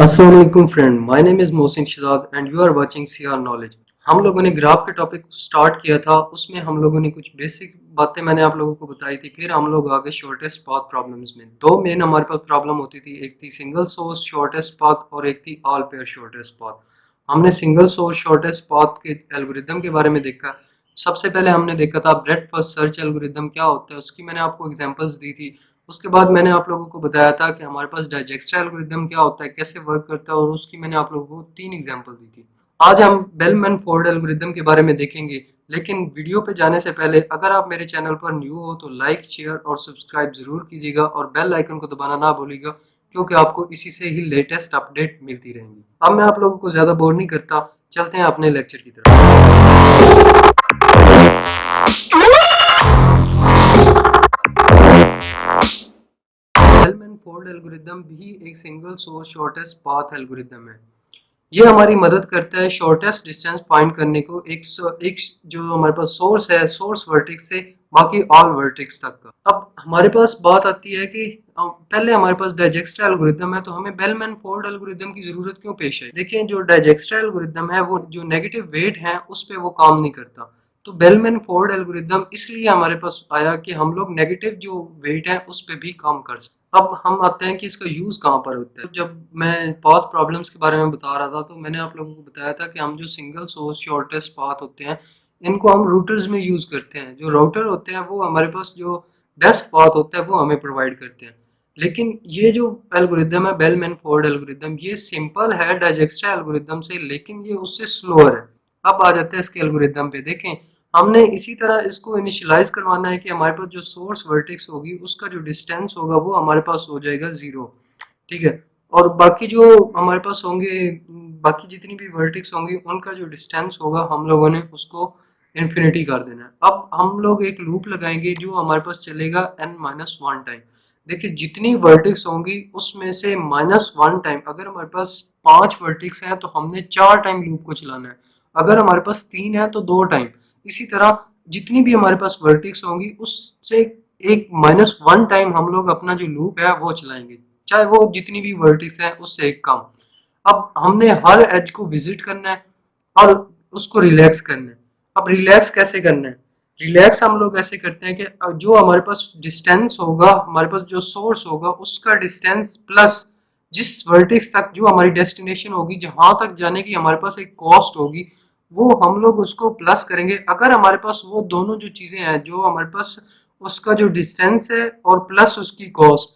अस्सलाम वालेकुम friend, my name is Mohsin Shahzad and you are watching CR knowledge. हम लोगों ने ग्राफ के टॉपिक स्टार्ट किया था, उसमें हम लोगों ने कुछ बेसिक बातें मैंने आप लोगों को बताई थी। फिर हम लोग आगे शॉर्टेस्ट पाथ प्रॉब्लम्स में दो मेन हमारे पास प्रॉब्लम होती थी, एक थी सिंगल सोर्स शॉर्टेस्ट पाथ और एक थी ऑल पेयर शॉर्टेस्ट पाथ। हमने सिंगल सोर्स शॉर्टेस्ट पाथ के एल्गोरिदम के बारे में देखा। सबसे पहले हमने देखा था ब्रेडथ फर्स्ट सर्च एल्गोरिदम क्या होता है, उसकी मैंने आपको एग्जांपल्स दी थी। उसके बाद मैंने आप लोगों को बताया था कि हमारे पास डाइजेक्स्ट्रा एल्गोरिदम क्या होता है, कैसे वर्क करता है, और उसकी मैंने आप लोगों को 3 एग्जांपल दी थी। आज हम बेलमैन फोर्ड एल्गोरिदम के बारे में देखेंगे, लेकिन वीडियो पे जाने से पहले अगर आप मेरे चैनल पर न्यू हो तो लाइक, शेयर और सब्सक्राइब ज़रूर कीजिएगा और बेल आइकन को दबाना ना भूलिएगा, क्योंकि आपको इसी से ही लेटेस्ट अपडेट मिलती रहेंगी। अब मैं आप लोगों को ज़्यादा बोर नहीं करता, चलते हैं अपने लेक्चर की तरफ। बेलमैन फोर्ड एल्गोरिदम भी एक single source shortest path algorithm है। ये हमारी मदद करता है शॉर्टेस्ट डिस्टेंस फाइंड करने को, एक जो हमारे पास सोर्स है, सोर्स वर्टेक्स से बाकी ऑल वर्टेक्स तक का। अब हमारे पास बात आती है कि पहले हमारे पास डाइजेक्स्ट्रा एल्गोरिदम है, तो हमें बेलमैन फोर्ड एल्गोरिदम की जरूरत क्यों पेश है। देखिए, जो डाइजेक्स्ट्रा एल्गोरिदम है वो जो नेगेटिव वेट है उस पर वो काम नहीं करता। तो बेलमैन फोर्ड एल्गोरिदम इसलिए हमारे पास आया कि हम लोग नेगेटिव जो वेट है उस पर भी काम कर सकते। अब हम आते हैं कि इसका यूज़ कहाँ पर होता है। जब मैं पाथ प्रॉब्लम्स के बारे में बता रहा था तो मैंने आप लोगों को बताया था कि हम जो सिंगल सोर्स शॉर्टेस्ट पाथ होते हैं इनको हम रूटर्स में यूज़ करते हैं। जो राउटर होते हैं वो हमारे पास जो बेस्ट पाथ होता है वो हमें प्रोवाइड करते हैं। लेकिन ये जो एल्गोरिदम है बेलमैन फोर्ड एल्गोरिदम, ये सिंपल है डाइजेक्स्ट्रा एल्गोरिदम से, लेकिन ये उससे स्लोअर है। अब आ जाते हैं इसके एल्गोरिदम पे। देखें, हमने इसी तरह इसको इनिशियलाइज करवाना है कि हमारे पास जो सोर्स वर्टेक्स होगी उसका जो डिस्टेंस होगा वो हमारे पास हो जाएगा 0। ठीक है, और बाकी जो हमारे पास होंगे, बाकी जितनी भी वर्टेक्स होंगी उनका जो डिस्टेंस होगा हम लोगों ने उसको इन्फिनिटी कर देना है। अब हम लोग एक लूप लगाएंगे जो हमारे पास चलेगा n-1 टाइम। देखिए, जितनी वर्टेक्स होंगी उसमें से -1 टाइम, अगर हमारे पास 5 वर्टेक्स हैं तो हमने 4 टाइम लूप को चलाना है। अगर हमारे पास 3 है तो 2 टाइम। इसी तरह जितनी भी हमारे पास वर्टेक्स होंगी उससे एक -1 टाइम हम लोग अपना जो लूप है वो चलाएंगे, चाहे वो जितनी भी वर्टेक्स है उससे एक कम। अब हमने हर एज को विजिट करना है और उसको रिलैक्स करना है। अब रिलैक्स कैसे करना है? रिलैक्स हम लोग ऐसे करते हैं कि जो हमारे पास डिस्टेंस होगा, हमारे पास जो सोर्स होगा उसका डिस्टेंस प्लस जिस वर्टेक्स तक जो हमारी डेस्टिनेशन होगी, जहां तक जाने की हमारे पास एक कॉस्ट होगी, वो हम लोग उसको प्लस करेंगे। अगर हमारे पास वो दोनों जो चीज़ें हैं, जो हमारे पास उसका जो डिस्टेंस है और प्लस उसकी कॉस्ट,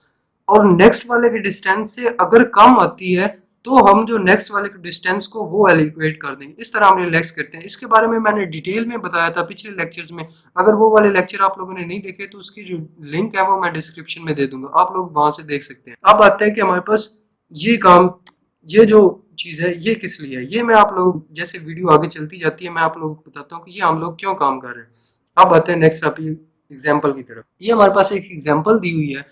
और नेक्स्ट वाले के डिस्टेंस से अगर कम आती है तो हम जो नेक्स्ट वाले के डिस्टेंस को वो एलिक्वेट कर देंगे। इस तरह हम रिलैक्स करते हैं। इसके बारे में मैंने डिटेल में बताया था पिछले लेक्चर्स में। अगर वो वाले लेक्चर आप लोगों ने नहीं देखे तो उसकी जो लिंक है वो मैं डिस्क्रिप्शन में दे दूंगा, आप लोग वहां से देख सकते हैं। अब आते हैं कि हमारे पास ये काम, ये जो चीज़ है ये किस लिए है। ये मैं आप लोग जैसे वीडियो आगे चलती जाती है मैं आप लोगों को बताता हूँ कि ये हम लोग क्यों काम कर रहे हैं। अब आते हैं नेक्स्ट टॉपिक एग्जाम्पल की तरफ। ये हमारे पास एक एग्जाम्पल दी हुई है।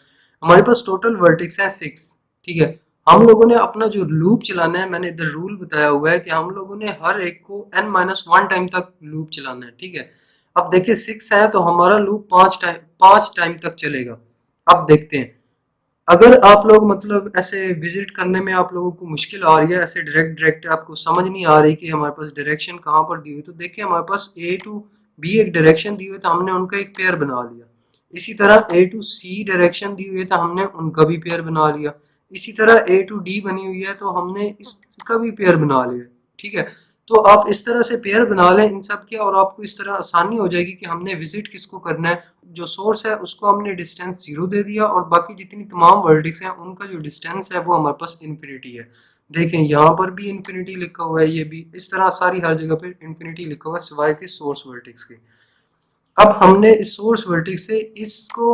हमारे पास टोटल वर्टेक्स है 6। ठीक है, हम लोगों ने अपना जो लूप चलाना है, मैंने इधर रूल बताया हुआ है कि हम लोगों ने हर एक को n-1 टाइम तक लूप चलाना है। ठीक है, अब देखिए 6 है तो हमारा लूप 5 टाइम तक चलेगा। अब देखते हैं, अगर आप लोग मतलब ऐसे विजिट करने में आप लोगों को मुश्किल आ रही है, ऐसे डायरेक्ट आपको समझ नहीं आ रही कि हमारे पास डायरेक्शन कहाँ पर दी हुई, तो देखिए हमारे पास ए टू बी एक डायरेक्शन दी हुई है तो हमने उनका एक पेयर बना लिया। इसी तरह ए टू सी डायरेक्शन दी हुई है तो हमने उनका भी पेयर बना लिया। इसी तरह ए टू डी बनी हुई है तो हमने इसका भी पेयर बना लिया। ठीक है, तो आप इस तरह से पेयर बना लें इन सब के, और आपको इस तरह आसानी हो जाएगी कि हमने विजिट किसको करना है। जो सोर्स है उसको हमने डिस्टेंस 0 दे दिया और बाकी जितनी तमाम वर्टेक्स हैं उनका जो डिस्टेंस है वो हमारे पास इन्फिनिटी है। देखें, यहाँ पर भी इन्फिनिटी लिखा हुआ है, ये भी इस तरह सारी हर जगह पे इन्फिनिटी लिखा हुआ है सिवाय के सोर्स वर्टेक्स के। अब हमने इस सोर्स वर्टेक्स से इसको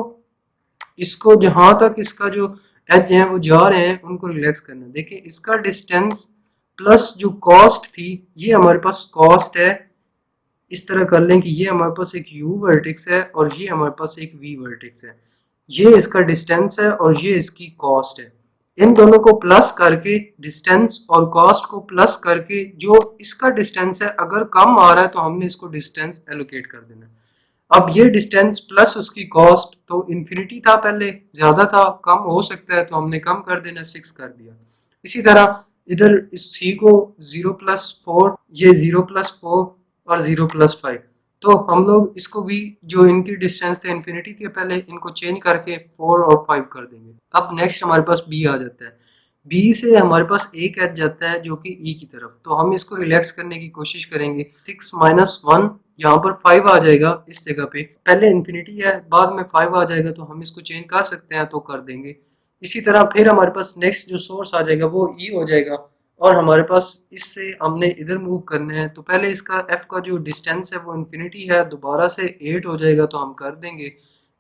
इसको जहां तक इसका जो एज है वो जा रहे हैं उनको रिलैक्स करना है। देखिए, इसका डिस्टेंस प्लस जो कॉस्ट थी, ये हमारे पास कॉस्ट है। इस तरह कर लें कि ये हमारे पास एक u वर्टेक्स है और ये हमारे पास एक v वर्टेक्स है। ये इसका डिस्टेंस है और ये इसकी कॉस्ट है। इन दोनों को प्लस करके, डिस्टेंस और कॉस्ट को प्लस करके, जो इसका डिस्टेंस है अगर कम आ रहा है तो हमने इसको डिस्टेंस एलोकेट कर देना है। अब ये डिस्टेंस प्लस उसकी कॉस्ट तो इन्फिनिटी था, पहले ज्यादा था, कम हो सकता है तो हमने कम कर देना, 6 कर दिया। इसी तरह इधर इस सी को 0+4, ये 0+4 और 0+5, तो हम लोग इसको भी जो इनकी डिस्टेंस थे इन्फिनिटी के पहले, इनको चेंज करके 4 और 5 कर देंगे। अब नेक्स्ट हमारे पास बी आ जाता है। बी से हमारे पास एक एच जाता है जो कि ई की तरफ, तो हम इसको रिलैक्स करने की कोशिश करेंगे। 6 - 1, यहाँ पर 5 आ जाएगा इस जगह पे, पहले इन्फिनिटी है बाद में 5 आ जाएगा, तो हम इसको चेंज कर सकते हैं तो कर देंगे। इसी तरह फिर हमारे पास नेक्स्ट जो सोर्स आ जाएगा वो ई हो जाएगा, और हमारे पास इससे हमने इधर मूव करना है, तो पहले इसका एफ का जो डिस्टेंस है वो इन्फिनिटी है, दोबारा से 8 हो जाएगा तो हम कर देंगे।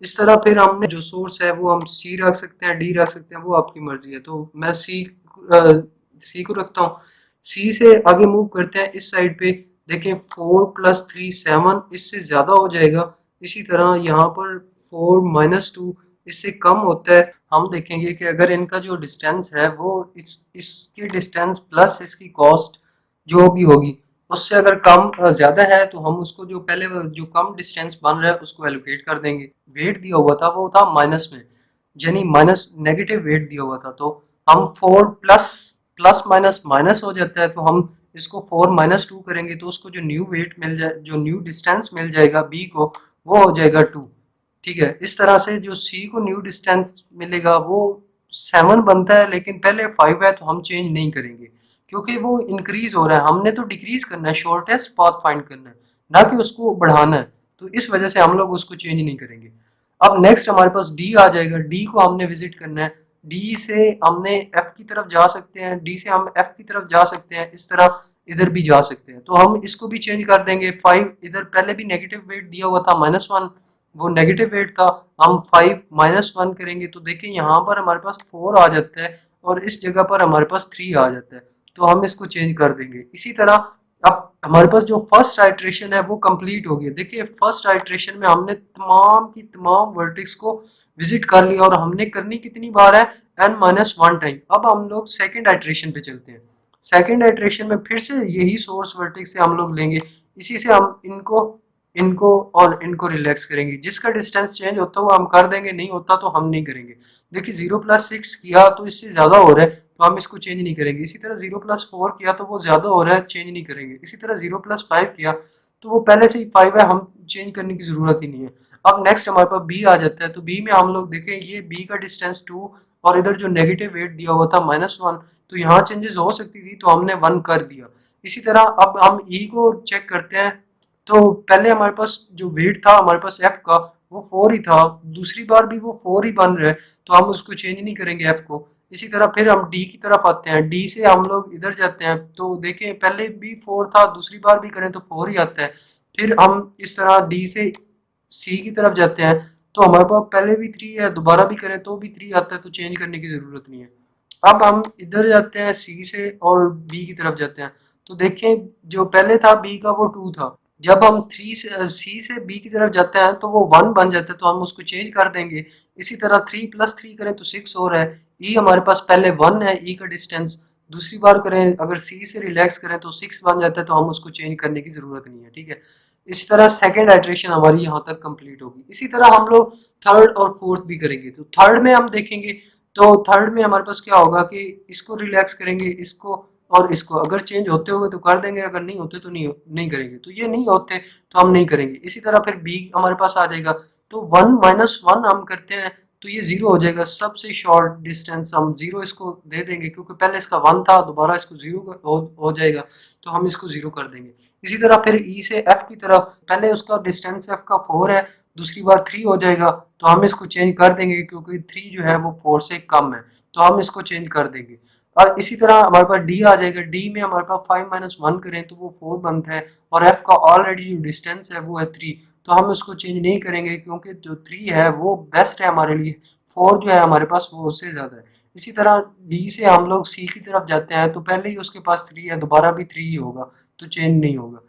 इस तरह फिर हमने जो सोर्स है वो हम सी रख सकते हैं, डी रख सकते हैं, वो आपकी मर्जी है। तो मैं सी को रखता हूँ। सी से आगे मूव करते हैं इस साइड पे, देखें 4+3 7, इससे ज़्यादा हो जाएगा। इसी तरह यहाँ पर 4 - 2 इससे कम होता है। हम देखेंगे कि अगर इनका जो डिस्टेंस है वो इसकी डिस्टेंस प्लस इसकी कॉस्ट जो भी होगी उससे अगर कम ज़्यादा है, तो हम उसको जो पहले जो कम डिस्टेंस बन रहा है उसको एलोकेट कर देंगे। वेट दिया हुआ था वो था माइनस में, यानी माइनस नेगेटिव वेट दिया हुआ था, तो हम 4 प्लस प्लस माइनस माइनस हो जाता है, तो हम इसको 4 - 2 करेंगे, तो उसको जो न्यू वेट मिल जाए, जो न्यू डिस्टेंस मिल जाएगा बी को, वो हो जाएगा 2। ठीक है, इस तरह से जो सी को न्यू डिस्टेंस मिलेगा वो 7 बनता है, लेकिन पहले 5 है तो हम चेंज नहीं करेंगे क्योंकि वो इंक्रीज हो रहा है, हमने तो डिक्रीज करना है, शॉर्टेस्ट पाथ फाइंड करना है, ना कि उसको बढ़ाना है, तो इस वजह से हम लोग उसको चेंज नहीं करेंगे। अब नेक्स्ट हमारे पास डी आ जाएगा। डी को हमने विजिट करना है। डी से हमने एफ की तरफ जा सकते हैं, डी से हम एफ की तरफ जा सकते हैं, इस तरह इधर भी जा सकते हैं, तो हम इसको भी चेंज कर देंगे। 5 इधर पहले भी नेगेटिव वेट दिया हुआ था -1, वो नेगेटिव वेट था, हम 5 - 1 करेंगे, तो देखिए यहाँ पर हमारे पास 4 आ जाता है और इस जगह पर हमारे पास 3 आ जाता है, तो हम इसको चेंज कर देंगे। इसी तरह अब हमारे पास जो फर्स्ट आइट्रेशन है वो कंप्लीट हो गया। देखिए फर्स्ट आइट्रेशन में हमने तमाम की तमाम वर्टेक्स को विजिट कर लिया, और हमने करनी कितनी बार है, n - 1 टाइम। अब हम लोग सेकेंड आइट्रेशन पे चलते हैं। सेकेंड आइट्रेशन में फिर से यही सोर्स वर्टेक्स से हम लोग लेंगे, इसी से हम इनको इनको और इनको रिलैक्स करेंगे। जिसका डिस्टेंस चेंज होता हुआ हम कर देंगे, नहीं होता तो हम नहीं करेंगे। देखिए 0+6 किया तो इससे ज़्यादा हो रहा है, तो हम इसको चेंज नहीं करेंगे। इसी तरह 0+4 किया तो वो ज़्यादा हो रहा है, चेंज नहीं करेंगे। इसी तरह 0+5 किया तो वो पहले से ही 5 है, हम चेंज करने की ज़रूरत ही नहीं है। अब नेक्स्ट हमारे पास बी आ जाता है, तो बी में हम लोग देखें ये बी का डिस्टेंस 2, और इधर जो नेगेटिव वेट दिया हुआ था -1, तो यहाँ चेंजेस हो सकती थी तो हमने 1 कर दिया। इसी तरह अब हम ई को चेक करते हैं, तो पहले हमारे पास जो वेट था हमारे पास एफ का वो 4 ही था, दूसरी बार भी वो 4 ही बन रहा है, तो हम उसको चेंज नहीं करेंगे एफ को। इसी तरह फिर हम डी की तरफ आते हैं। डी से हम लोग इधर जाते हैं, तो देखें पहले भी 4 था, दूसरी बार भी करें तो 4 ही आता है। फिर हम इस तरह डी से सी की तरफ जाते हैं, तो हमारे पास पहले भी 3 है, दोबारा भी करें तो भी 3 आता है, तो चेंज करने की ज़रूरत नहीं है। अब हम इधर जाते हैं सी से और बी की तरफ जाते हैं, तो देखें जो पहले था बी का वो 2 था, जब हम थ्री से सी से बी की तरफ जाते हैं तो वो 1 बन जाता है, तो हम उसको चेंज कर देंगे। इसी तरह 3+3 करें तो 6 हो रहा है। ई हमारे पास पहले 1 है, ई का डिस्टेंस, दूसरी बार करें अगर सी से रिलैक्स करें तो 6 बन जाता है, तो हम उसको चेंज करने की ज़रूरत नहीं है। ठीक है, इसी तरह सेकेंड आइट्रेशन हमारी यहाँ तक कंप्लीट होगी। इसी तरह हम लोग थर्ड और फोर्थ भी करेंगे। तो थर्ड में हम देखेंगे, तो थर्ड में हमारे पास क्या होगा कि इसको रिलैक्स करेंगे, इसको और इसको, अगर चेंज होते हुए तो कर देंगे, अगर नहीं होते तो नहीं करेंगे। तो ये नहीं होते तो हम नहीं करेंगे। इसी तरह फिर बी हमारे पास आ जाएगा, तो 1 - 1 हम करते हैं तो ये 0 हो जाएगा। सबसे शॉर्ट डिस्टेंस हम 0 इसको दे देंगे, क्योंकि पहले इसका 1 था, दोबारा इसको 0 हो जाएगा, तो हम इसको 0 कर देंगे। इसी तरह फिर ई से एफ की तरफ, पहले उसका डिस्टेंस एफ का 4 है, दूसरी बार 3 हो जाएगा, तो हम इसको चेंज कर देंगे क्योंकि 3 जो है वो 4 से कम है, तो हम इसको चेंज कर देंगे। और इसी तरह हमारे पास डी आ जाएगा। डी में हमारे पास 5 - 1 करें तो वो 4 बनता है, और एफ का ऑलरेडी जो डिस्टेंस है वो है 3, तो हम उसको चेंज नहीं करेंगे क्योंकि जो 3 है वो बेस्ट है हमारे लिए, 4 जो है हमारे पास वो उससे ज़्यादा है। इसी तरह डी से हम लोग सी की तरफ जाते हैं, तो पहले ही उसके पास 3 है, दोबारा भी 3 ही होगा, तो चेंज नहीं होगा।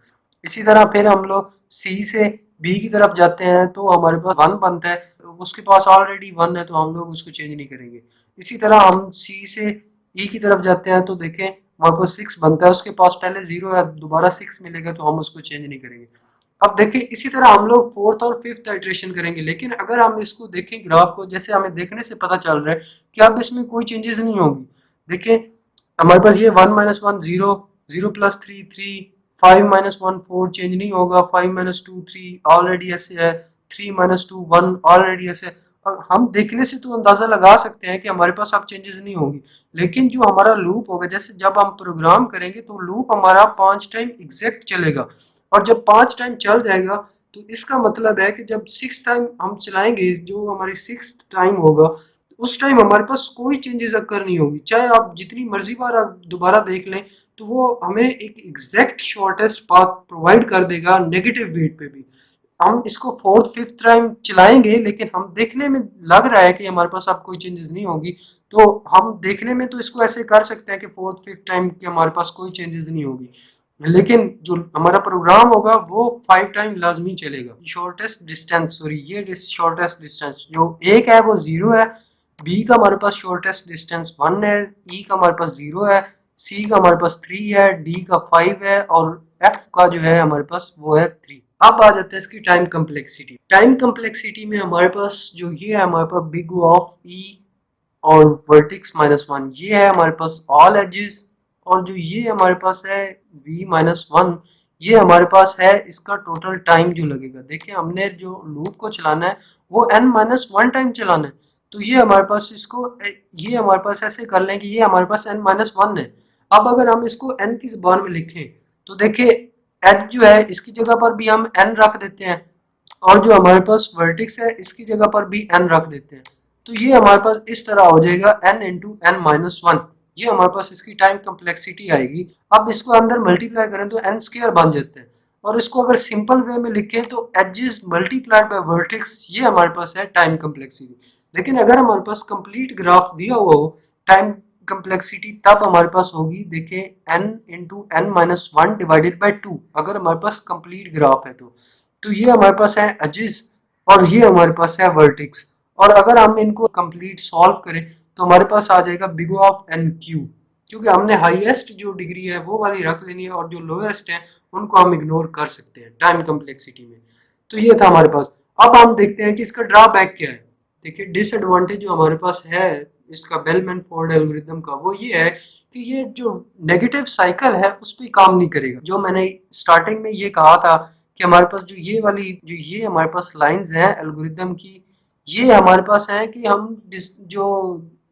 इसी तरह फिर हम लोग सी से बी की तरफ जाते हैं, तो हमारे पास 1 बनता है, उसके पास ऑलरेडी 1 है, तो हम लोग उसको चेंज नहीं करेंगे। इसी तरह हम सी से ई की तरफ जाते हैं, तो देखें वहाँ पर 6 बनता है, उसके पास पहले 0 है, दोबारा 6 मिलेगा, तो हम उसको चेंज नहीं करेंगे। अब देखिए इसी तरह हम लोग फोर्थ और फिफ्थ आइट्रेशन करेंगे, लेकिन अगर हम इसको देखें ग्राफ को, जैसे हमें देखने से पता चल रहा है कि अब इसमें कोई चेंजेस नहीं होगी। देखिए हमारे पास ये 1 माइनस 1 0, 0 प्लस 3 3, 5 माइनस 1 4 चेंज नहीं होगा, 5 माइनस 2 3 ऑलरेडी ऐसे है, 3 माइनस 2 1 ऑलरेडी ऐसे है। और हम देखने से तो अंदाजा लगा सकते हैं कि हमारे पास अब चेंजेस नहीं होंगी, लेकिन जो हमारा लूप होगा, जैसे जब हम प्रोग्राम करेंगे तो लूप हमारा 5 टाइम एग्जैक्ट चलेगा, और जब 5 टाइम चल जाएगा तो इसका मतलब है कि जब 6 टाइम हम चलाएंगे, जो हमारी 6th टाइम होगा, उस टाइम हमारे पास कोई चेंजेस अकर नहीं होगी, चाहे आप जितनी मर्जी बार आप दोबारा देख लें, तो वो हमें एक एग्जैक्ट शॉर्टेस्ट पाथ प्रोवाइड कर देगा नेगेटिव वेट पे भी। हम इसको 4th 5th टाइम चलाएंगे, लेकिन हम देखने में लग रहा है कि हमारे पास अब कोई चेंजेस नहीं होगी, तो हम देखने में तो इसको ऐसे कर सकते हैं कि 4th 5th टाइम के हमारे पास कोई चेंजेस नहीं होगी, लेकिन जो हमारा प्रोग्राम होगा वो 5 टाइम लाजमी चलेगा। शॉर्टेस्ट डिस्टेंस, सॉरी ये शॉर्टेस्ट डिस्टेंस जो एक है वो 0 है, बी का हमारे पास शॉर्टेस्ट डिस्टेंस 1 है, ई का हमारे पास 0 है, सी का हमारे पास 3 है, डी का 5 है, और एफ का जो है हमारे पास वो है 3। अब आ जाते हैं इसकी टाइम कम्प्लेक्सिटी। टाइम कम्प्लेक्सिटी में हमारे पास जो ये है, हमारे पास बिग O ऑफ ई और वर्टेक्स -1, ये है हमारे पास ऑल एजेस, और जो ये हमारे पास है v-1, ये हमारे पास है इसका टोटल टाइम जो लगेगा। देखिए हमने जो लूप को चलाना है वो n-1 टाइम चलाना है, तो ये हमारे पास इसको ये हमारे पास ऐसे कर लें कि ये हमारे पास n-1 है। अब अगर हम इसको n की ज़बान में लिखें तो देखिए h जो है इसकी जगह पर भी हम n रख देते हैं, और जो हमारे पास वर्टेक्स है इसकी जगह पर भी n रख देते हैं, तो ये हमारे पास इस तरह हो जाएगा n इंटू n-1, ये हमारे पास इसकी टाइम कम्प्लेक्सिटी आएगी। अब इसको अंदर मल्टीप्लाई करें तो n स्क्वायर बन जाते हैं, और इसको अगर सिंपल वे में लिखें तो एजेस मल्टीप्लाइड बाय वर्टेक्स, ये हमारे पास है टाइम कम्प्लेक्सिटी। लेकिन अगर हमारे पास कंप्लीट ग्राफ दिया हुआ हो, टाइम कम्प्लेक्सिटी तब हमारे पास होगी, देखिए n into n-1 divided by 2, अगर हमारे पास कंप्लीट ग्राफ है तो ये हमारे पास है एजेस और ये हमारे पास है वर्टेक्स, और अगर हम इनको कंप्लीट सॉल्व करें तो हमारे पास आ जाएगा big O of N Q, क्योंकि हमने हाईएस्ट जो डिग्री है वो वाली रख लेनी है, और जो लोएस्ट है उनको हम इग्नोर कर सकते हैं टाइम कम्प्लेक्सिटी में। तो ये था हमारे पास। अब हम देखते हैं कि इसका ड्रॉबैक क्या है। देखिए डिसएडवांटेज जो हमारे पास है इसका बेलमैन फोर्ड एल्गोरिथम का, वो ये है कि ये जो नेगेटिव साइकिल है उस पर काम नहीं करेगा। जो मैंने स्टार्टिंग में ये कहा था कि हमारे पास जो ये हमारे पास लाइंस हैं एल्गोरिथम की, ये हमारे पास है कि हम जो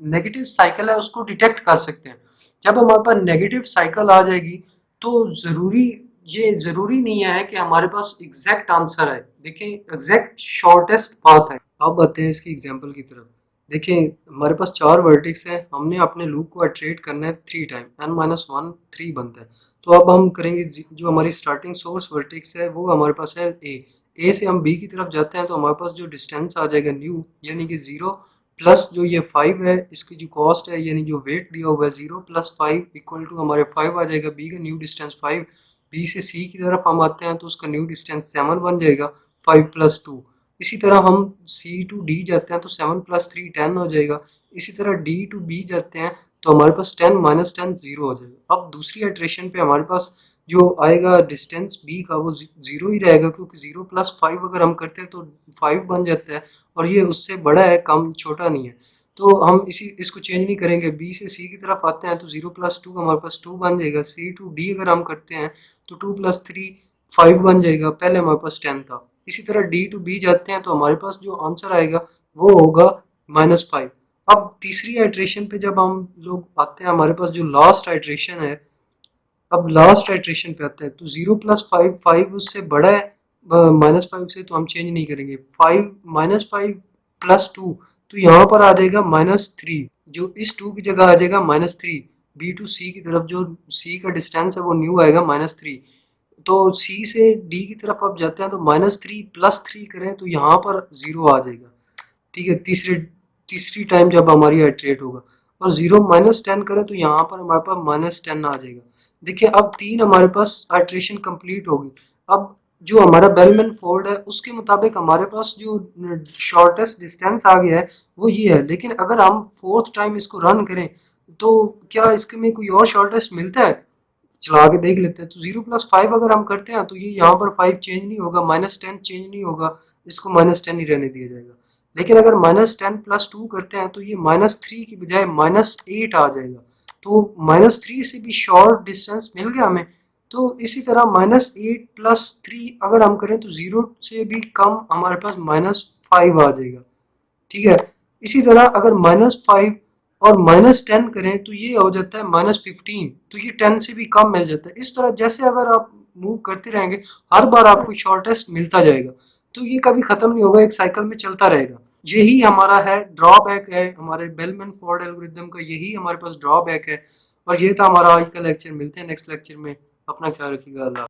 नेगेटिव साइकिल है उसको डिटेक्ट कर सकते हैं। जब हमारे पास नेगेटिव साइकिल आ जाएगी तो ज़रूरी नहीं है कि हमारे पास एग्जैक्ट आंसर है। देखिए एग्जैक्ट शॉर्टेस्ट पाथ है। अब आते हैं इसकी एग्जांपल की तरफ। देखिए हमारे पास 4 वर्टेक्स है, हमने अपने लूप को इटरेट करना है 3 टाइम, n-1 3 बनता है। तो अब हम करेंगे, जो हमारी स्टार्टिंग सोर्स वर्टेक्स है वो हमारे पास है ए से हम बी की तरफ जाते हैं, तो हमारे पास जो डिस्टेंस आ जाएगा न्यू यानी कि 0, प्लस जो ये 5 है इसकी जो कॉस्ट है यानी जो वेट दिया हुआ है 0 प्लस 5 इक्वल टू हमारे 5 आ जाएगा, बी का न्यू डिस्टेंस 5। बी से सी की तरफ हम आते हैं तो उसका न्यू डिस्टेंस 7 बन जाएगा, 5 प्लस 2। इसी तरह हम सी टू डी जाते हैं तो 7 प्लस 3 10 हो जाएगा। इसी तरह डी टू बी जाते हैं तो हमारे पास 10 माइनस 10 0 हो जाएगा। अब दूसरी इटरेशन पे हमारे पास जो आएगा डिस्टेंस बी का वो 0 ही रहेगा, क्योंकि 0 प्लस 5 अगर हम करते हैं तो 5 बन जाता है, और ये उससे बड़ा है, कम छोटा नहीं है, तो हम इसको चेंज नहीं करेंगे। बी से सी की तरफ आते हैं तो 0 प्लस 2 हमारे पास 2 बन जाएगा। सी टू डी अगर हम करते हैं तो 2 प्लस 3 5 बन जाएगा, पहले हमारे पास 10 था। इसी तरह डी टू बी जाते हैं तो हमारे पास जो आंसर आएगा वो होगा -5। अब तीसरी आइट्रेशन पे जब हम लोग आते हैं, हमारे पास जो लास्ट आइट्रेशन है, अब लास्ट आइट्रेशन पे आते हैं तो 0 प्लस 5 5 उससे बड़ा है -5 से, तो हम चेंज नहीं करेंगे। 5 -5 प्लस 2 तो यहाँ पर आ जाएगा -3, जो इस 2 की जगह आ जाएगा -3। बी टू सी की तरफ जो सी का डिस्टेंस है वो न्यू आएगा -3, तो सी से डी की तरफ आप जाते हैं तो -3 प्लस 3 करें तो यहाँ पर 0 आ जाएगा। ठीक है, तीसरी टाइम जब हमारी आइट्रेट होगा, और 0 -10 करें तो यहाँ पर हमारे पास -10 आ जाएगा। देखिए अब 3 हमारे पास आइट्रेशन कंप्लीट होगी। अब जो हमारा बेलमैन फोर्ड है उसके मुताबिक हमारे पास जो शॉर्टेस्ट डिस्टेंस आ गया है वो ये है, लेकिन अगर हम 4th टाइम इसको रन करें तो क्या इसके में कोई और शॉर्टेस्ट मिलता है? चला के देख लेते हैं। तो 0 प्लस 5 अगर हम करते हैं तो ये यहाँ पर 5 चेंज नहीं होगा, -10 चेंज नहीं होगा, इसको -10 ही रहने दिया जाएगा। लेकिन अगर -10 प्लस 2 करते हैं तो ये -3 की बजाय -8 आ जाएगा। तो -3 से भी शॉर्ट डिस्टेंस मिल गया हमें। तो इसी तरह -8 प्लस 3 अगर हम करें तो 0 से भी कम हमारे पास -5 आ जाएगा, ठीक है। इसी तरह अगर -5 और -10 करें तो ये हो जाता है -15, तो ये 10 से भी कम मिल जाता है। इस तरह जैसे अगर आप मूव करते रहेंगे हर बार आपको शॉर्टेस्ट मिलता जाएगा, तो ये कभी खत्म नहीं होगा, एक साइकिल में चलता रहेगा। यही हमारा है ड्रॉबैक है हमारे बेलमैन फोर्ड एल्गोरिथम का, यही हमारे पास ड्रॉबैक है। और ये था हमारा आज का लेक्चर, मिलते हैं नेक्स्ट लेक्चर में, अपना ख्याल रखिएगा, अल्लाह।